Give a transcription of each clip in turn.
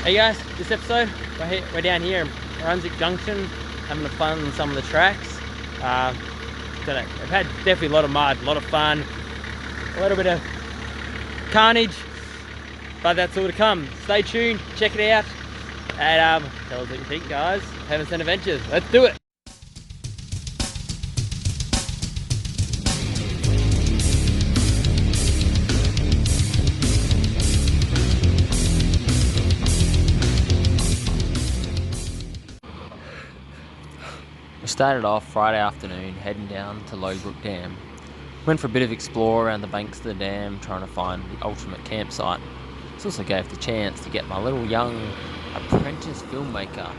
Hey guys, this episode we're down here in Brunswick Junction having fun on some of the tracks. I've had definitely a lot of mud, a lot of fun, a little bit of carnage, but that's all to come. Stay tuned, check it out, and tell us what you think, guys. Heavens and Adventures, let's do it. We started off Friday afternoon heading down to Lowbrook Dam. Went for a bit of explore around the banks of the dam, trying to find the ultimate campsite. This also gave the chance to get my little young apprentice filmmaker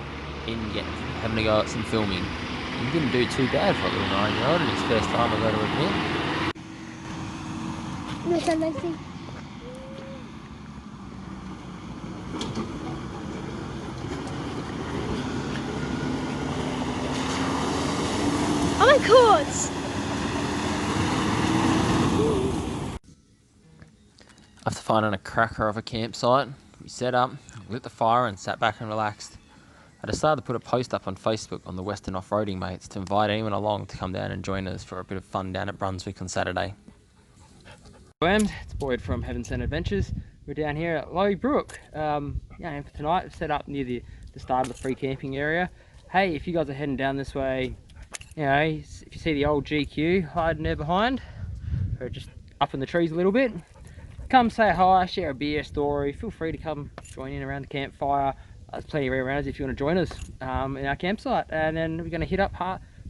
having a go at some filming. He didn't do too bad for a little 9-year-old, and his first time, I got to admit. Oh my god! After finding a cracker of a campsite, we set up, lit the fire and sat back and relaxed. I decided to put a post up on Facebook on the Western Off-Roading Mates to invite anyone along to come down and join us for a bit of fun down at Brunswick on Saturday. It's Boyd from Heavens and Adventures. We're down here at Lowbrook. And for tonight, we've set up near the start of the free camping area. Hey, if you guys are heading down this way, you know, if you see the old GQ hiding there behind, or just up in the trees a little bit, come say hi, share a beer story. Feel free to come join in around the campfire. There's plenty of rounds if you want to join us in our campsite. And then we're going to hit up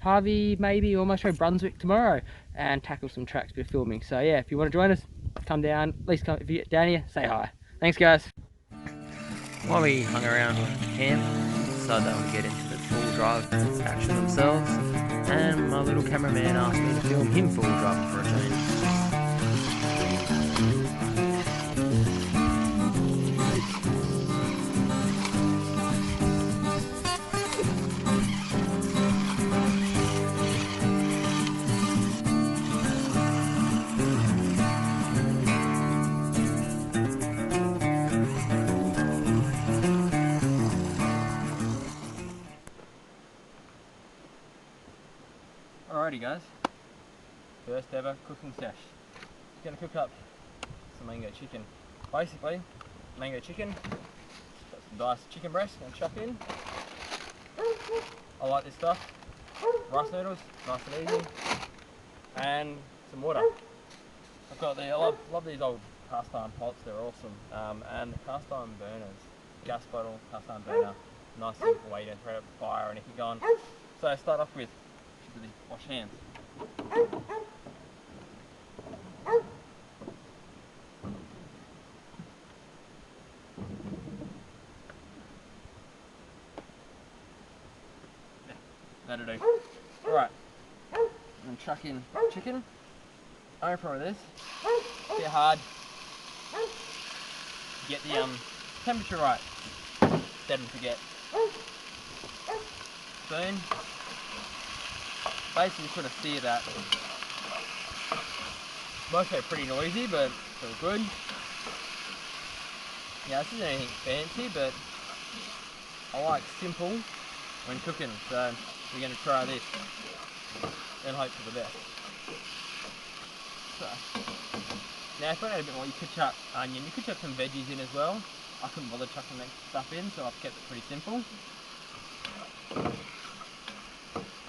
Harvey, maybe almost through Brunswick tomorrow, and tackle some tracks, bit of filming. So yeah, if you want to join us, come down. At least come, if you get down here, say hi. Thanks guys. While we hung around the camp, decided that we'd get into the full drive action themselves, and my little cameraman asked me to film him full drive for a change. Alrighty guys, first ever cooking sesh. Gonna cook up some mango chicken. Basically, mango chicken, got some diced chicken breast, gonna chuck in. I like this stuff. Rice noodles, nice and easy. And some water. I love these old cast iron pots, they're awesome. And the cast iron burners, gas bottle, cast iron burner, nice simple way to throw up the fire and if you're going. So I start off with wash hands. Yeah, that'll do. Alright, and chuck in chicken. I'm for this. Bit hard. Get the temperature right. Don't forget. Spoon. Basically sort of sear that. Most are pretty noisy, but still good. Yeah, this isn't anything fancy, but I like simple when cooking, so we're going to try this and hope for the best. So, now if you want to add a bit more, you could chuck onion, you could chuck some veggies in as well. I couldn't bother chucking that stuff in, so I've kept it pretty simple.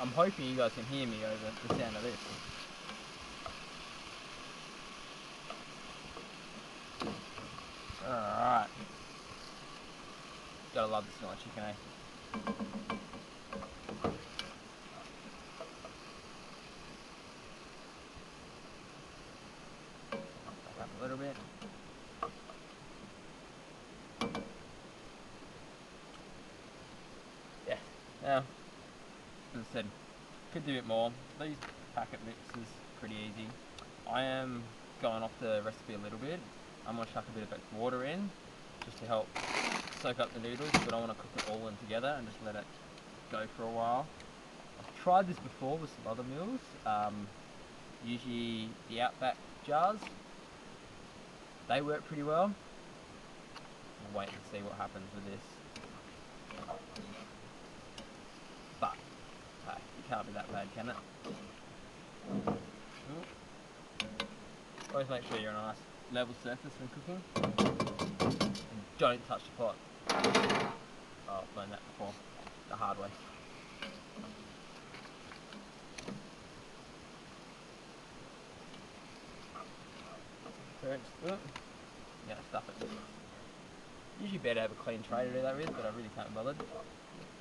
I'm hoping you guys can hear me over the sound of this. Alright. Gotta love the smell of chicken, eh? Back up a little bit. Yeah. Now, as I said, could do a bit more. These packet mixes pretty easy. I am going off the recipe a little bit. I'm going to chuck a bit of extra water in just to help soak up the noodles, but I want to cook it all in together and just let it go for a while. I've tried this before with some other meals, usually the Outback jars. They work pretty well. We'll wait and see what happens with this. But, hey, it can't be that bad, can it? Always make sure you're on a nice level surface when cooking. And don't touch the pot. Oh, I've learned that before, the hard way. I'm gonna stuff it. Usually better to have a clean tray to do that with, but I really can't be bothered.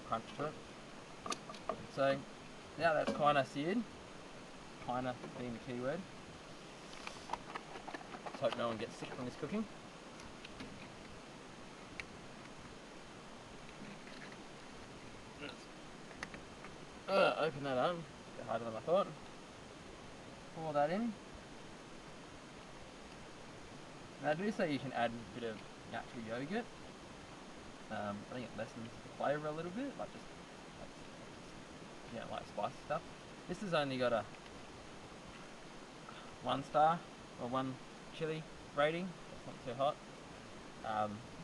Crunch to it. So, now that's kinda seared. Kinda being the key word. Let's hope no one gets sick from this cooking. Open that up. A bit harder than I thought. Pour that in. Now I do say you can add a bit of natural yogurt. I think it lessens the flavour a little bit, like just like spicy stuff. This has only got a 1 star or 1 chili rating. It's not too hot.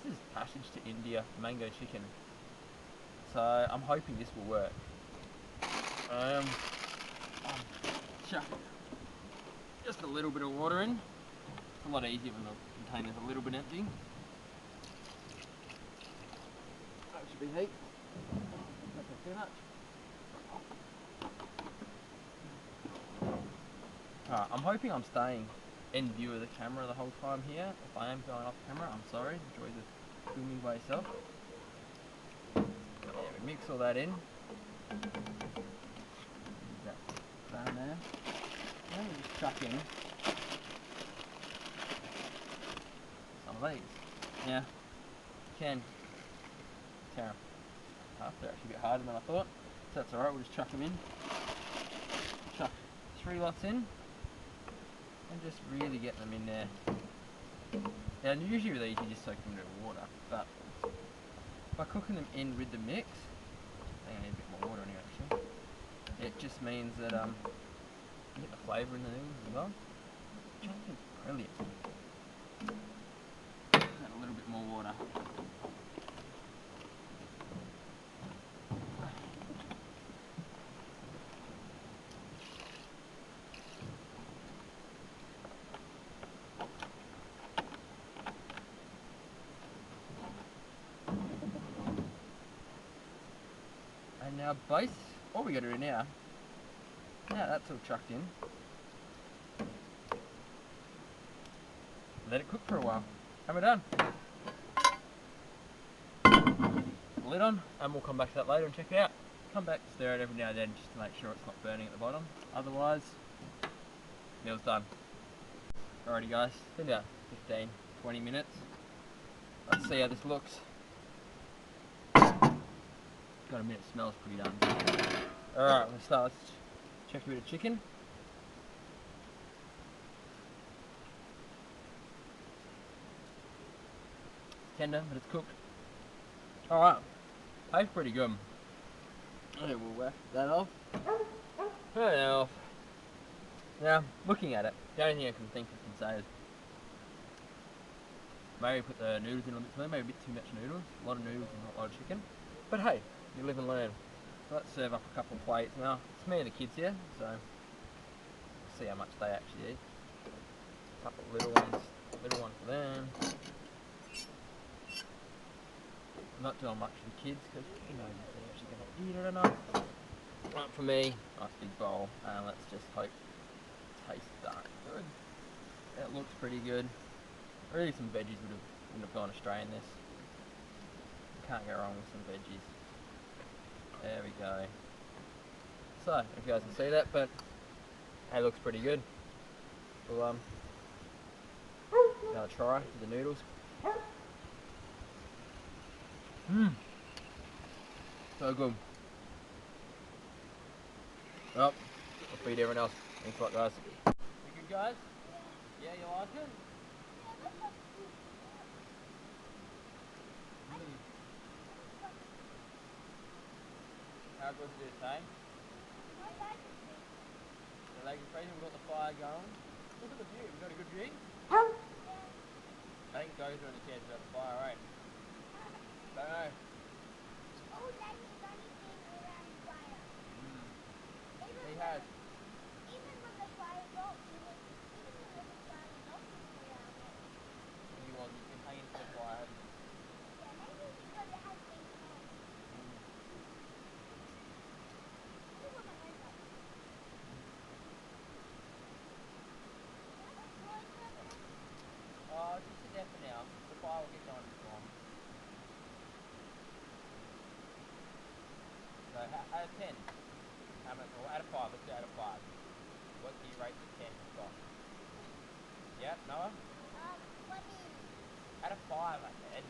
This is Passage to India mango chicken, so I'm hoping this will work. Chuck just a little bit of water in. It's a lot easier when the container's a little bit empty. That should be heat. Not too much. Alright, I'm hoping I'm staying in view of the camera the whole time here. If I am going off camera, I'm sorry. Enjoy the filming by yourself. Yeah, we mix all that in. Down there. And we just chuck in some of these. Yeah, you can tear them up. They're actually a bit harder than I thought. So that's alright, we'll just chuck them in. Chuck 3 lots in. And just really get them in there. Now usually with these you just soak them in water, but by cooking them in with the mix, I think I need a bit more water in here actually. It just means that you get the flavour in the noodles as well. Which I think is brilliant. Add a little bit more water. And now base, all we got to do now that's all chucked in, let it cook for a while, and we're done. Lid on, and we'll come back to that later and check it out. Come back, stir it every now and then just to make sure it's not burning at the bottom, otherwise, meal's done. Alrighty guys, it's been about 15-20 minutes. Let's see how this looks. Got a minute, smells pretty done. Alright, let's start. Let's check a bit of chicken. Tender, but it's cooked. Alright, tastes pretty good. Okay, we'll whack that off. Now, looking at it, the only thing I can think I can say is maybe put the noodles in a bit too much, maybe a bit too much noodles. A lot of noodles and not a lot of chicken. But hey, you live and learn. Let's serve up a couple of plates now. It's me and the kids here, so we'll see how much they actually eat. A couple of little one for them. I'm not doing much for the kids because you know they're actually going to eat it or not. Right for me, nice big bowl, and let's just hope it tastes darn good. It looks pretty good. Really, some veggies wouldn't have gone astray in this. Can't go wrong with some veggies. There we go. So, if you guys can see that, but it looks pretty good. We'll another try with the noodles. So good. Well, I'll feed everyone else. Thanks a lot, guys. You good, guys? Yeah, you like it? How good is it, eh? The leg is freezing, we've got the fire going. Look at the view, we've got a good view. I think those are in the chairs about the fire, right? out of 10? How much? Or out of 5, let's go out of 5. What do you rate the 10 spot? Yeah, Noah? 20. Out of 5, I said.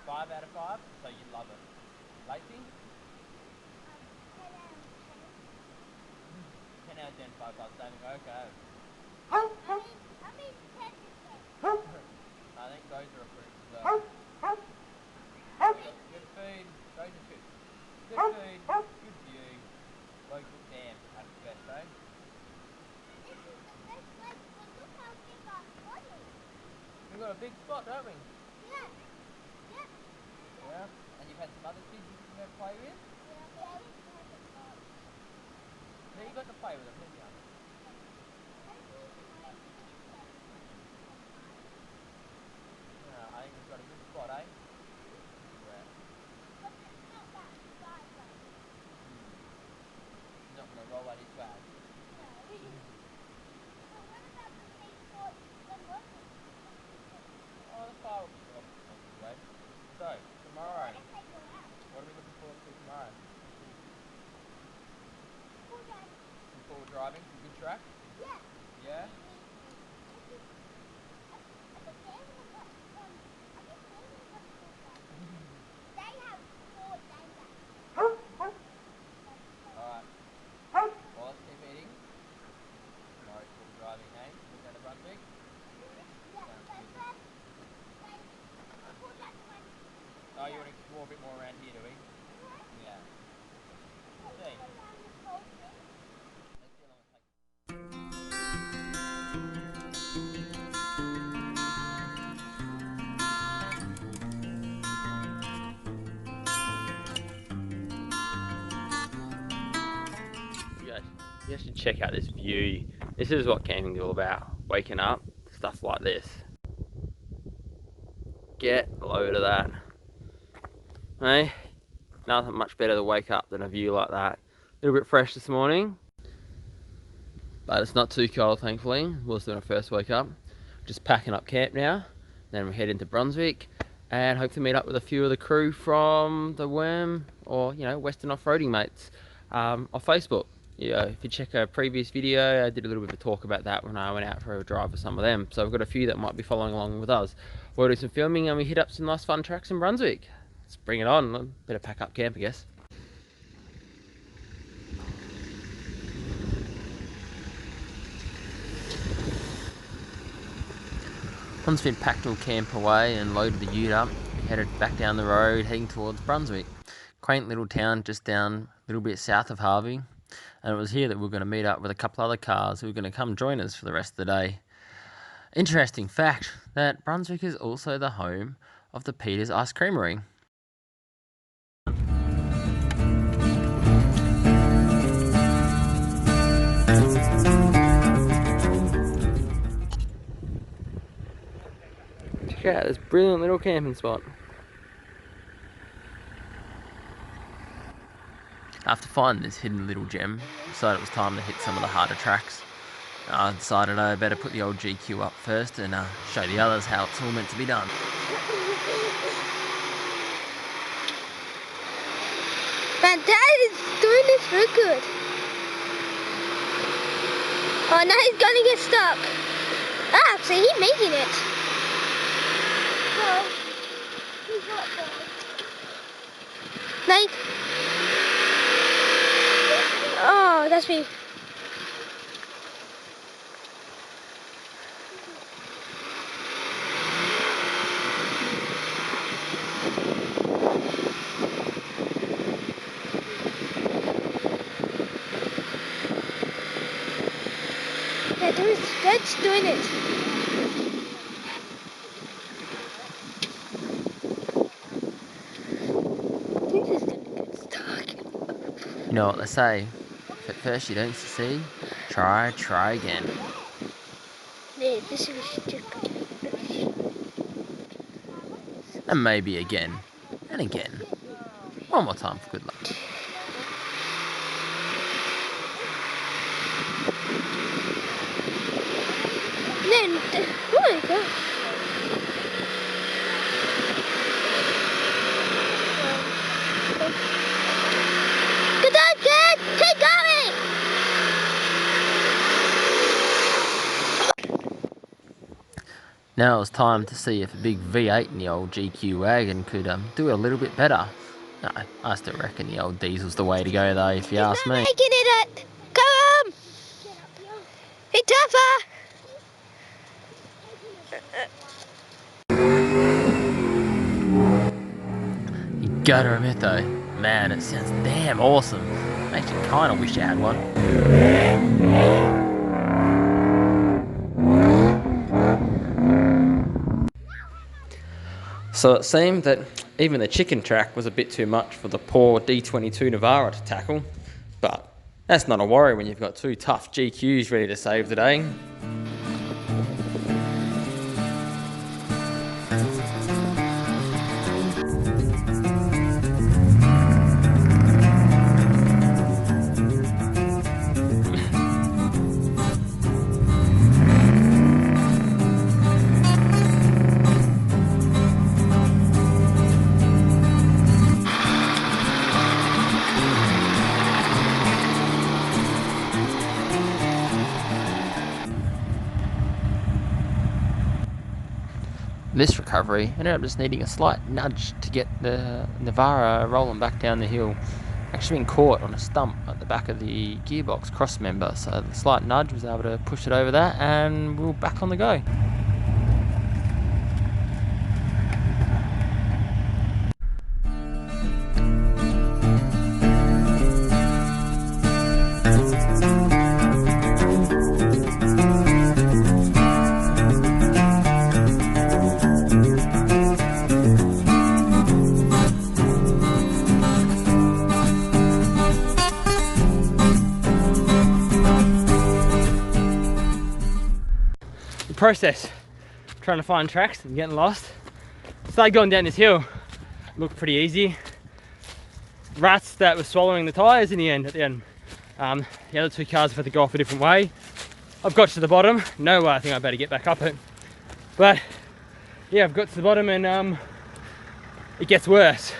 5 out of 5? So you love it. Lacey? 10 out of 10, 5 stars saving. Okay. I mean 10 to 10. I think those are approved as well. Good food. Those are good. Good food. Good view. Local damn. That's the best, eh? This is the best place, but look how big our spot is. We've got a big spot, don't we? Yeah. Yeah. Yeah. And you've had some other kids you can play with? Yeah. Yeah, you got to play with them, didn't you? Yeah, I think we've got a good spot, eh? Yeah. But it's not that far away. Not going to roll out his swag. No. So what about the big spot in London? Oh, the fire will be off the way. So, tomorrow, What if they go out? what are we looking forward to tomorrow? Cool guys. Some forward driving, some good track? Yeah. Yeah? They have 4 days. Alright. Well, let's keep eating. Tomorrow's forward driving, eh? We're going to Brunswick. Oh, you want to explore a bit more around here, do we? Yeah. Let's see. Let's see how long it takes. You guys should check out this view. This is what camping's all about. Waking up, stuff like this. Get a load of that. Hey, nothing much better to wake up than a view like that. A little bit fresh this morning, but it's not too cold, thankfully. Was when I first woke up. Just packing up camp now. Then we head into Brunswick and hope to meet up with a few of the crew from the Worm or Western Off-Roading Mates off Facebook. Yeah, if you check a previous video, I did a little bit of a talk about that when I went out for a drive with some of them. So we've got a few that might be following along with us. We'll do some filming and we hit up some nice fun tracks in Brunswick. Let's bring it on. Better pack up camp, I guess. Once we'd packed all camp away and loaded the ute up, we headed back down the road heading towards Brunswick. Quaint little town just down a little bit south of Harvey. And it was here that we were going to meet up with a couple other cars who were going to come join us for the rest of the day. Interesting fact that Brunswick is also the home of the Peter's Ice Creamery. Check out this brilliant little camping spot. After finding this hidden little gem, I decided it was time to hit some of the harder tracks. I decided I better put the old GQ up first and show the others how it's all meant to be done. Man, Dad is doing this very good. Oh, now he's gonna get stuck. Ah, see, he's making it. No, he's not there. Like, oh, that's me. Yeah, Dad's doing it. I think he's gonna get stuck. You know what they say, if at first you don't succeed, try again. Yeah, this is stupid. And maybe again, and again. One more time for good luck. Then, oh my god. Now it was time to see if a big V8 in the old GQ wagon could do it a little bit better. No, I still reckon the old diesel's the way to go though, if you ask me. Making it! Come on! Hit tougher! You gotta admit though, man, it sounds damn awesome. Makes you kinda wish you had one. So it seemed that even the chicken track was a bit too much for the poor D22 Navara to tackle, but that's not a worry when you've got two tough GQs ready to save the day. This recovery ended up just needing a slight nudge to get the Navara rolling back down the hill. Actually been caught on a stump at the back of the gearbox cross member, so the slight nudge was able to push it over that, and we're back on the go. Process trying to find tracks and getting lost. Started going down this hill, looked pretty easy. Rats that were swallowing the tyres in the end. The other two cars had to go off a different way. I've got to the bottom. No way I think I better get back up it, but yeah, I've got to the bottom and it gets worse.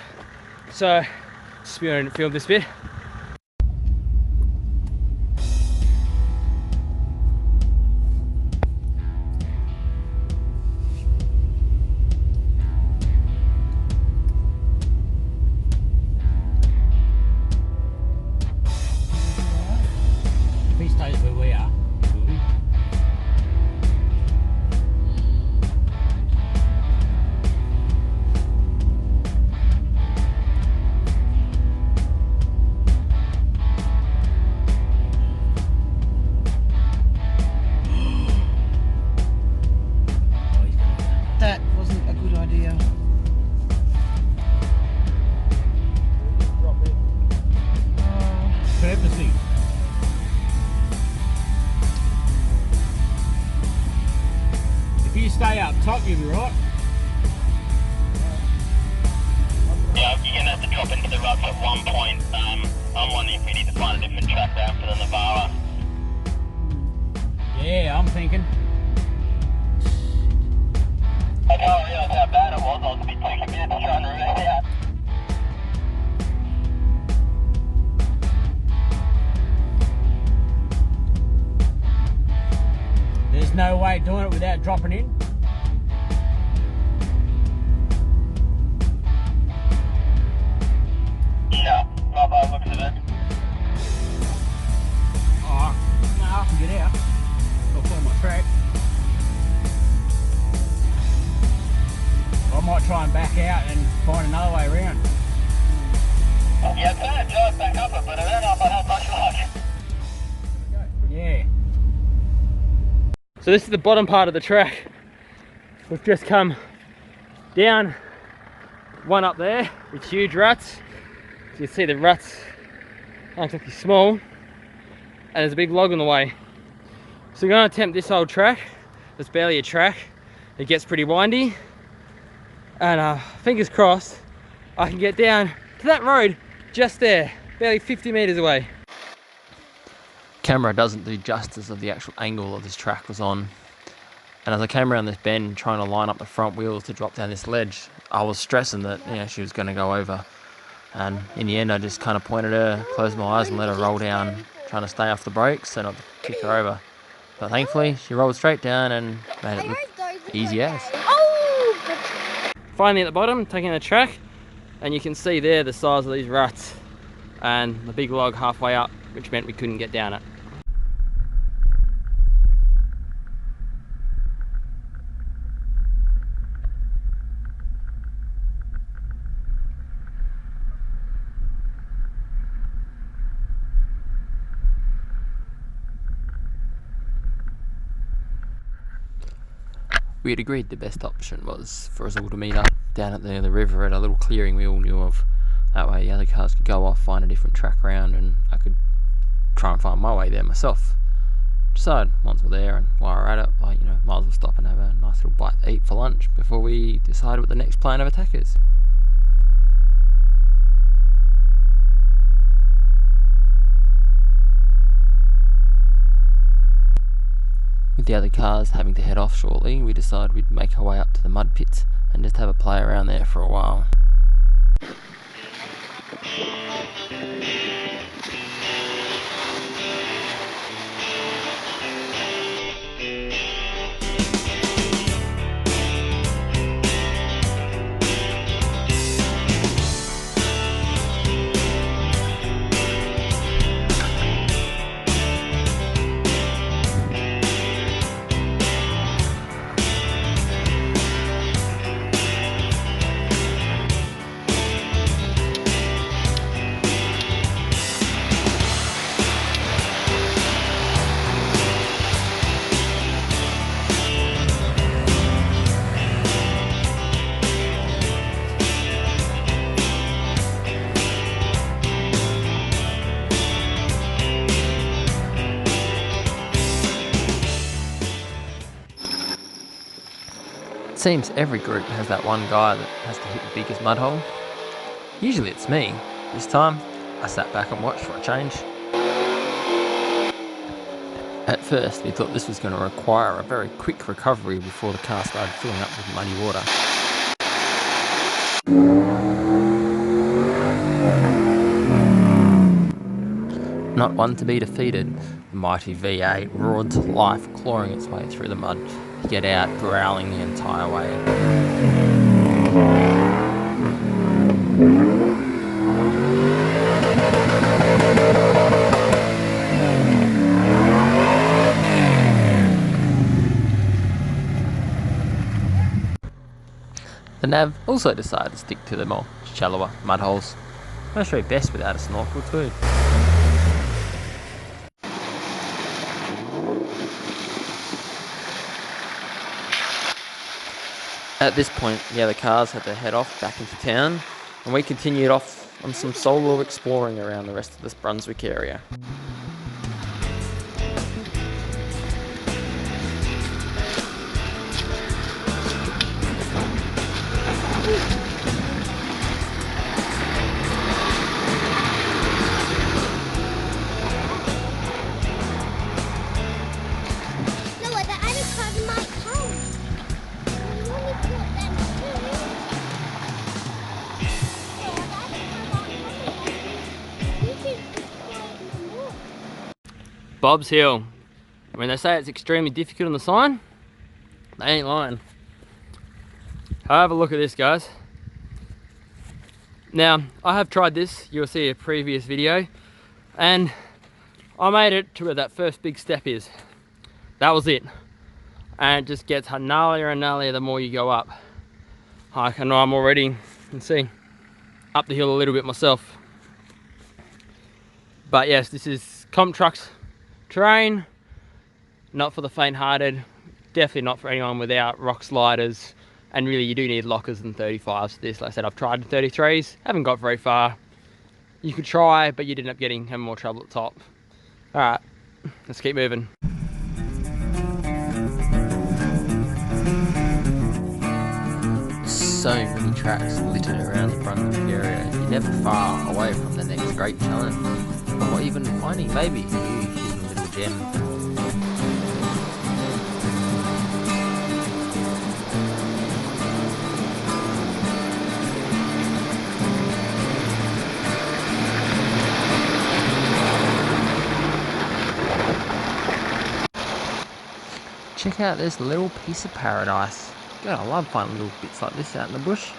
So just going to film this bit. Where we are. That wasn't a good idea. Purposely. If you stay up top, you'll be right. Yeah, you're going to have to drop into the ruts at one point. I'm wondering if we need to find a different track route for the Navara. Yeah, I'm thinking. I didn't realise how bad it was. I was a bit too committed to trying to route it out. There's no way doing it without dropping in. No, not by the looks of it. Oh, no, I can get out. I'll follow my track. I might try and back out and find another way around. Yeah, I'm trying to drive back up it, but I don't know if I have much luck. Yeah. So this is the bottom part of the track. We've just come down one up there with huge ruts. So you can see the ruts aren't exactly small, and there's a big log on the way. So we're going to attempt this old track. It's barely a track. It gets pretty windy, and fingers crossed I can get down to that road just there, barely 50 meters away. Camera doesn't do justice of the actual angle that this track was on, and as I came around this bend trying to line up the front wheels to drop down this ledge, I was stressing that she was going to go over, and in the end I just kind of pointed her, closed my eyes and let her roll down, trying to stay off the brakes so not to kick her over. But thankfully she rolled straight down and made it look Easy as. Oh! Finally at the bottom, taking the track, and you can see there the size of these ruts and the big log halfway up, which meant we couldn't get down it. We had agreed the best option was for us all to meet up down at the river at a little clearing we all knew of. That way the other cars could go off, find a different track round, and I could try and find my way there myself. Decided once we're there and while we're at it, like, might as well stop and have a nice little bite to eat for lunch before we decide what the next plan of attack is. With the other cars having to head off shortly, we decided we'd make our way up to the mud pits and just have a play around there for a while. It seems every group has that one guy that has to hit the biggest mud hole. Usually it's me. This time, I sat back and watched for a change. At first, we thought this was going to require a very quick recovery before the car started filling up with muddy water. Not one to be defeated, the mighty V8 roared to life, clawing its way through the mud to get out, growling the entire way. The nav also decided to stick to the more shallower mud holes. I'll show you best without a snorkel too. At this point, the other cars had to head off back into town, and we continued off on some solo exploring around the rest of this Brunswick area. Bob's Hill. When they say it's extremely difficult on the sign, they ain't lying. Have a look at this, guys. Now, I have tried this, you'll see a previous video, and I made it to where that first big step is. That was it. And it just gets gnarlier and gnarlier the more you go up. I know I'm already, you can see, up the hill a little bit myself. But yes, this is comp trucks terrain, not for the faint-hearted, definitely not for anyone without rock sliders, and really you do need lockers and 35s for this. Like I said, I've tried the 33s, haven't got very far. You could try, but you'd end up having more trouble at the top. Alright, let's keep moving. So many tracks littered around the Brunswick area, you're never far away from the next great challenge, or even finding maybe a hidden little gem. Check out this little piece of paradise. God, I love finding little bits like this out in the bush.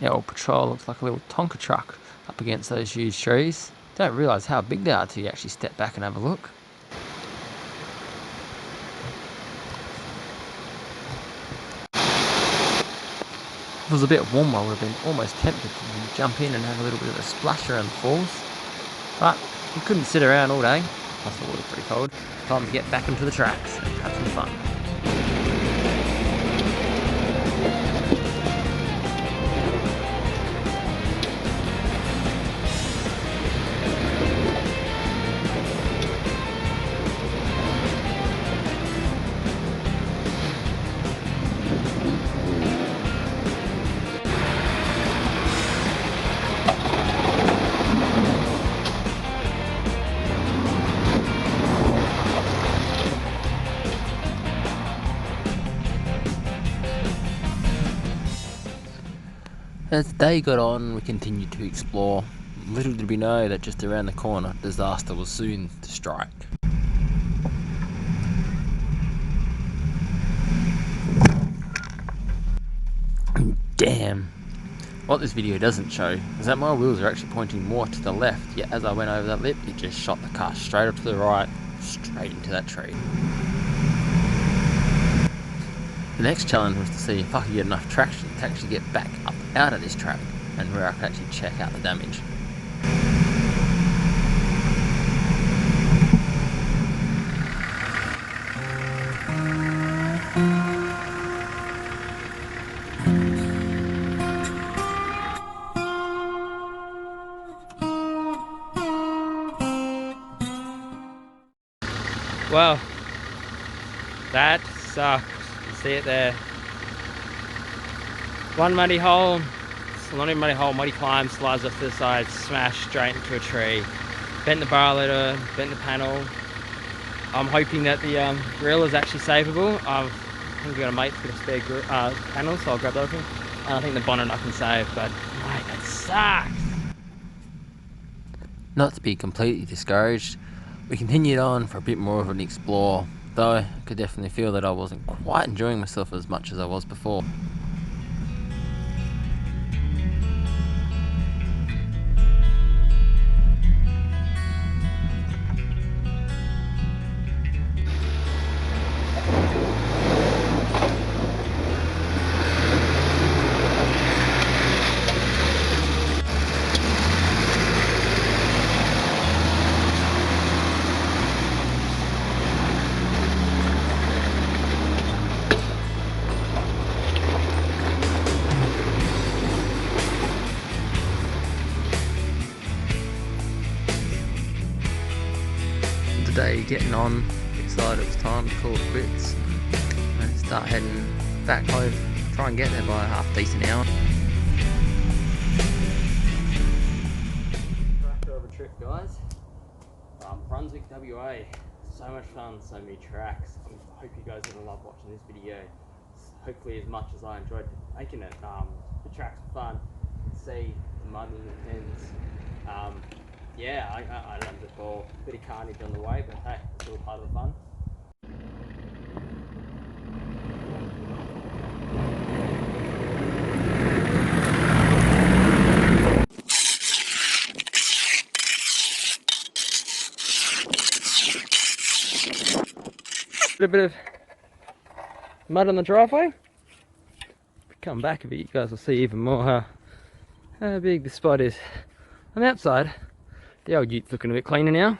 The old patrol looks like a little Tonka truck up against those huge trees. Don't realise how big they are till you actually step back and have a look. If it was a bit warmer, I would have been almost tempted to jump in and have a little bit of a splash around the falls. But we couldn't sit around all day, plus the water's pretty cold. Time to get back into the tracks and have some fun. As the day got on, we continued to explore. Little did we know that just around the corner, disaster was soon to strike. Damn! What this video doesn't show is that my wheels are actually pointing more to the left, yet as I went over that lip, it just shot the car straight up to the right, straight into that tree. The next challenge was to see if I could get enough traction to actually get back up out of this track and where I could actually check out the damage. Well, that sucks. You see it there. One muddy hole, not even muddy hole, muddy climb, slides off to the side, smashed straight into a tree. Bent the bar letter, bent the panel. I'm hoping that the grill is actually savable. I think we've got a mate who's got a spare panel, so I'll grab that off him. And I think the bonnet I can save, but mate, that sucks. Not to be completely discouraged, we continued on for a bit more of an explore, though I could definitely feel that I wasn't quite enjoying myself as much as I was before. Day getting on, decided it was time to call it quits and start heading back home, try and get there by a half decent hour. Cracker of a trip, guys. Brunswick, WA. So much fun, so many tracks. I hope you guys are gonna love watching this video. Hopefully as much as I enjoyed making it. The tracks were fun. You can see the mud in the pins. Yeah, I loved it all. Bit of carnage on the way, but hey, it's all part of the fun. A bit of mud on the driveway. Come back a bit, you guys will see even more how big the spot is. On the outside, the old ute's looking a bit cleaner now.